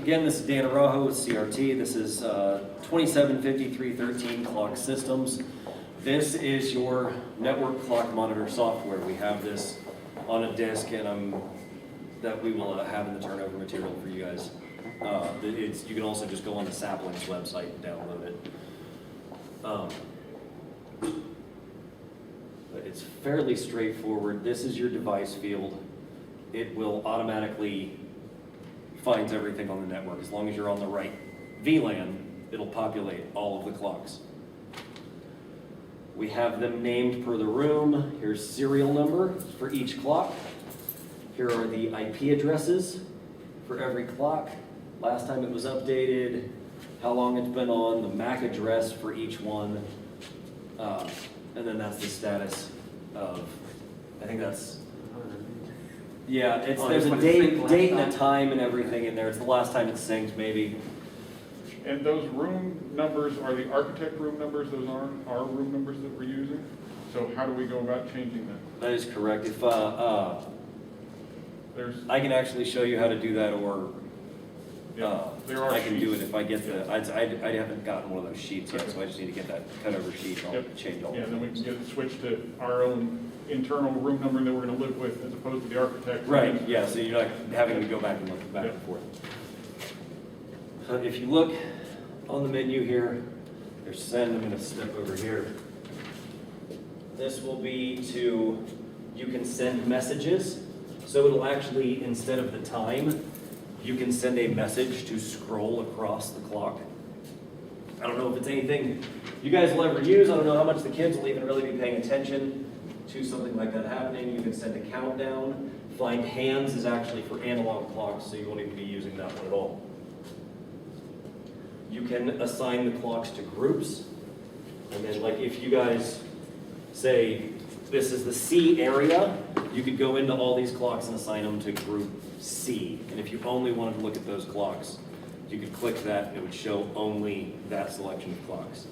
Again, this is Dan Araujo with CRT. This is 275313 Clock Systems. This is your network clock monitor software. We have this on a disk, and that we will have in the turnover material for you guys. You can also just go on the Sapling's website and download it. But it's fairly straightforward. This is your device field. It will automatically finds everything on the network. As long as you're on the right VLAN, it'll populate all of the clocks. We have them named per the room. Here's serial number for each clock. Here are the IP addresses for every clock. Last time it was updated, how long it's been on, the MAC address for each one, and then that's the status of, I think that's, yeah, there's a date and a time and everything in there. It's the last time it synced, maybe. And those room numbers are the architect room numbers, those aren't our room numbers that we're using? So how do we go about changing that? That is correct. If I can actually show you how to do that, or there are I can do it sheets. if I get the, I haven't gotten one of those sheets yet, so I just need to get that cut over sheet and I'll change all Yeah, the then we things. can get it switched to our own internal room number that we're going to live with as opposed to the architect. Right, yeah, so you're not having to go back and look back and forth. So if you look on the menu here, there's send. I'm going to step over here. This will be you can send messages. So it'll actually, instead of the time, you can send a message to scroll across the clock. I don't know if it's anything you guys will ever use. I don't know how much the kids will even really be paying attention to something like that happening. You can send a countdown. Find hands is actually for analog clocks, so you won't even be using that one at all. You can assign the clocks to groups. And then, like, if you guys say this is the C area, you could go into all these clocks and assign them to group C. And if you only wanted to look at those clocks, you could click that and it would show only that selection of clocks.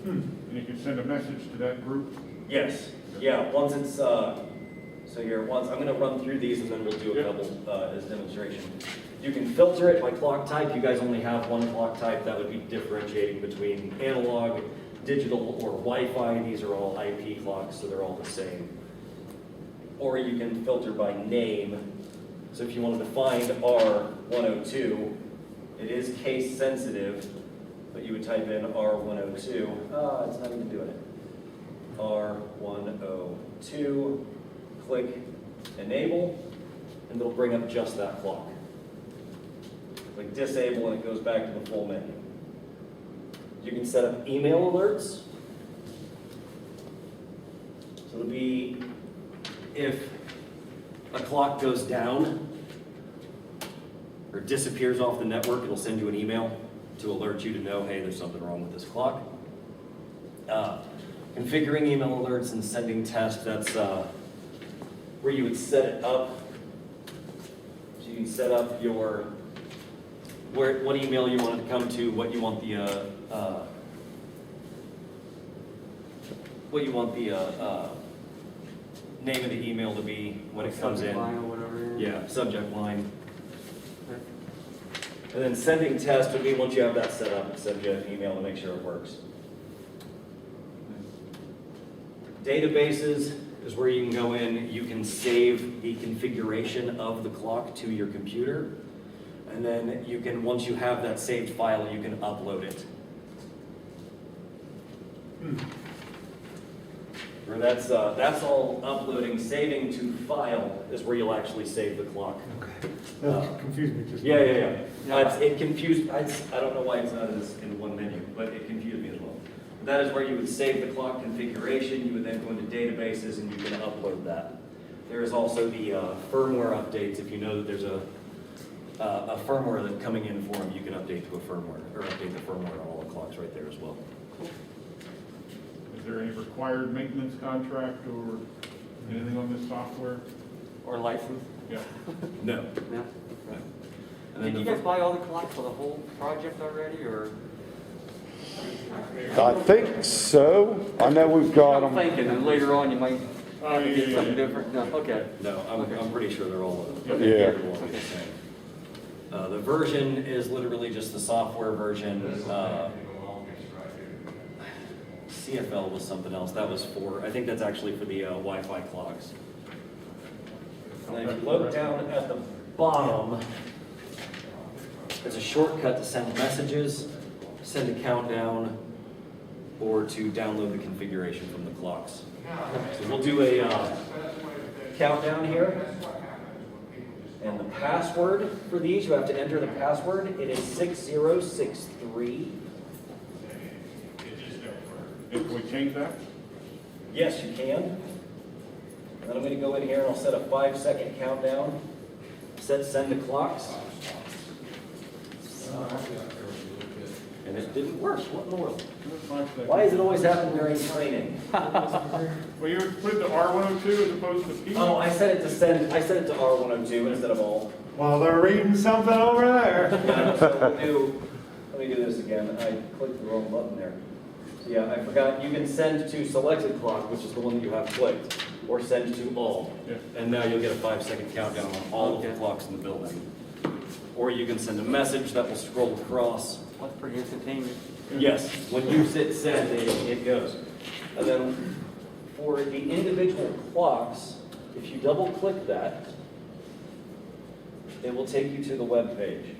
And you can send a message to that group? Yes. Yeah, once it's, so here, I'm going to run through these and then we'll do a couple as demonstration. You can filter it by clock type. You guys only have one clock type. That would be differentiating between analog, digital, or Wi-Fi. These are all IP clocks, so they're all the same. Or you can filter by name. So if you wanted to find R102, it is case sensitive, but you would type in R102. It's not even doing it. R102, click enable, and it'll bring up just that clock. Click disable and it goes back to the full menu. You can set up email alerts. So it'll be if a clock goes down or disappears off the network, it'll send you an email to alert you to know, hey, there's something wrong with this clock. Configuring email alerts and sending tests, that's where you would set it up. So you can set up your what email you want it to come to, what you want the name of the email to be when it comes in. Line or whatever. Yeah, subject line. And then sending test would be once you have that set up, send you an email to make sure it works. Databases is where you can go in, you can save the configuration of the clock to your computer. And then you can, once you have that saved file, you can upload it. Or that's all uploading. Saving to file is where you'll actually save the clock. Okay. That confused me just. Yeah. It confused, I don't know why it's not in one menu, but it confused me as well. That is where you would save the clock configuration. You would then go into databases and you can upload that. There is also the firmware updates. If you know that there's a firmware that's coming in for them, you can update to a firmware, or update the firmware on all the clocks right there as well. Is there any required maintenance contract or anything on this software? Or license? Yeah. No. No. Right. And Did then you guys buy all the clocks for the whole project already, or? I think so. I know we've got I'm them. thinking, and later on you might Oh, get something different. No, okay. No, I'm pretty sure they're all Yeah. they're all the same. The version is literally just the software version. CFL was something else. That was for, I think that's actually for the Wi-Fi clocks. And then if you look down at the bottom, there's a shortcut to send messages, send a countdown, or to download the configuration from the clocks. So we'll do a countdown here. And the password for these, you have to enter the password. It is 6063. And can we change that? Yes, you can. And then I'm going to go in here and I'll set a 5-second countdown. Send the clocks. And it didn't work. What in the world? Why does it always happen during training? Well, you put it to R102 as opposed to P? Oh, I set it to R102 instead of all. Well, they're reading something over there. So let me do this again. I clicked the wrong button there. So yeah, I forgot. You can send to selected clock, which is the one that you have clicked, or send to all. Yeah. And now you'll get a 5-second countdown on all of the clocks in the building. Or you can send a message that will scroll across. That's pretty instantaneous. Yes, when you hit send, it goes. And then for the individual clocks, if you double click that, it will take you to the web page.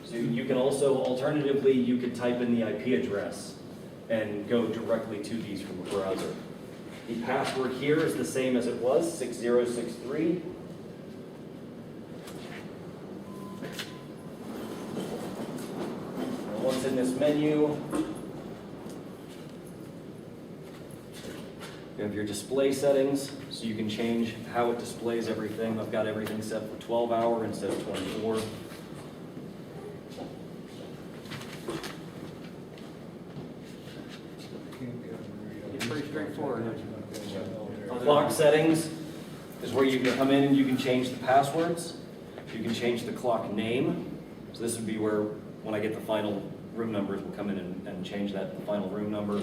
So you can also, alternatively, you could type in the IP address and go directly to these from the browser. The password here is the same as it was, 6063. And once in this menu, you have your display settings, so you can change how it displays everything. I've got everything set for 12-hour instead of 24. It's pretty straightforward. Clock settings is where you can come in and you can change the passwords. You can change the clock name. So this would be where, when I get the final room numbers, we'll come in and change that final room number.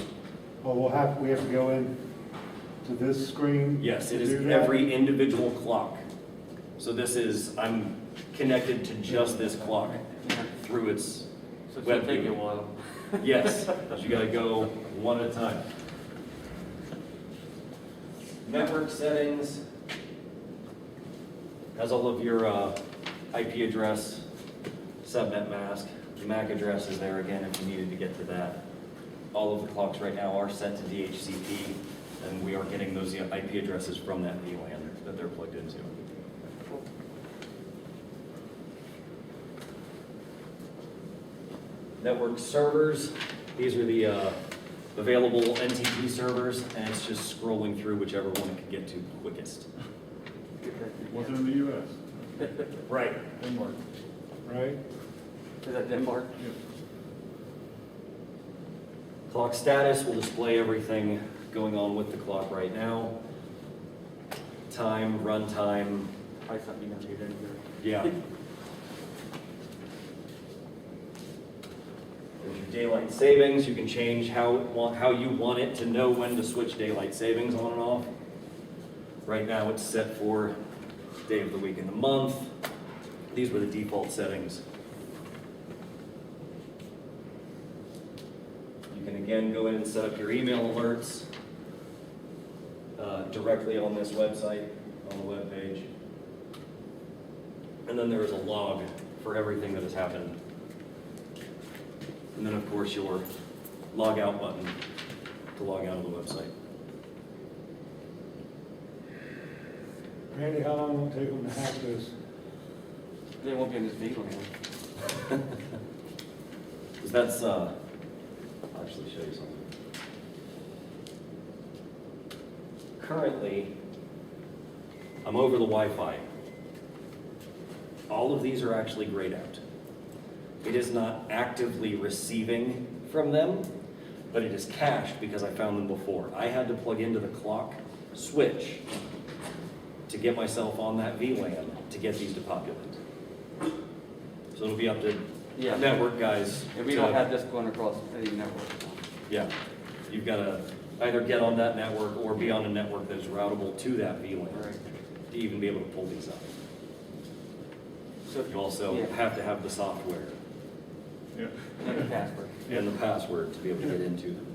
Well, we have to go in to this screen? Yes, it to is do that? every individual clock. So this is, I'm connected to just this clock through its So it's web gonna take view. you a while. Yes, you gotta go one at a time. Network settings has all of your IP address, subnet mask. The MAC address is there again if you needed to get to that. All of the clocks right now are set to DHCP, and we are getting those IP addresses from that VLAN that they're plugged into. Network servers, these are the available NTP servers, and it's just scrolling through whichever one it can get to quickest. Wasn't in the US. Right. Denmark. Right? Is that Denmark? Yeah. Clock status will display everything going on with the clock right now. Time, run time, Probably something you never get into. yeah. There's your daylight savings. You can change how you want it to know when to switch daylight savings on and off. Right now it's set for day of the week and the month. These were the default settings. You can again go in and set up your email alerts directly on this website, on the web page. And then there is a log for everything that has happened. And then of course your log out button to log out of the website. Randy, how long will it take them to hack this? They won't be in this VLAN. Because that's, I'll actually show you something. Currently, I'm over the Wi-Fi. All of these are actually grayed out. It is not actively receiving from them, but it is cached because I found them before. I had to plug into the clock switch to get myself on that VLAN to get these to populate. So it'll be up to Yeah. network guys. And we to- don't have this going across any network. Yeah, you've got to either get on that network or be on a network that is routable to that VLAN Right. to even be able to pull these up. So, You also yeah. have to have the software Yeah. And the password. and the password to be able to get into them.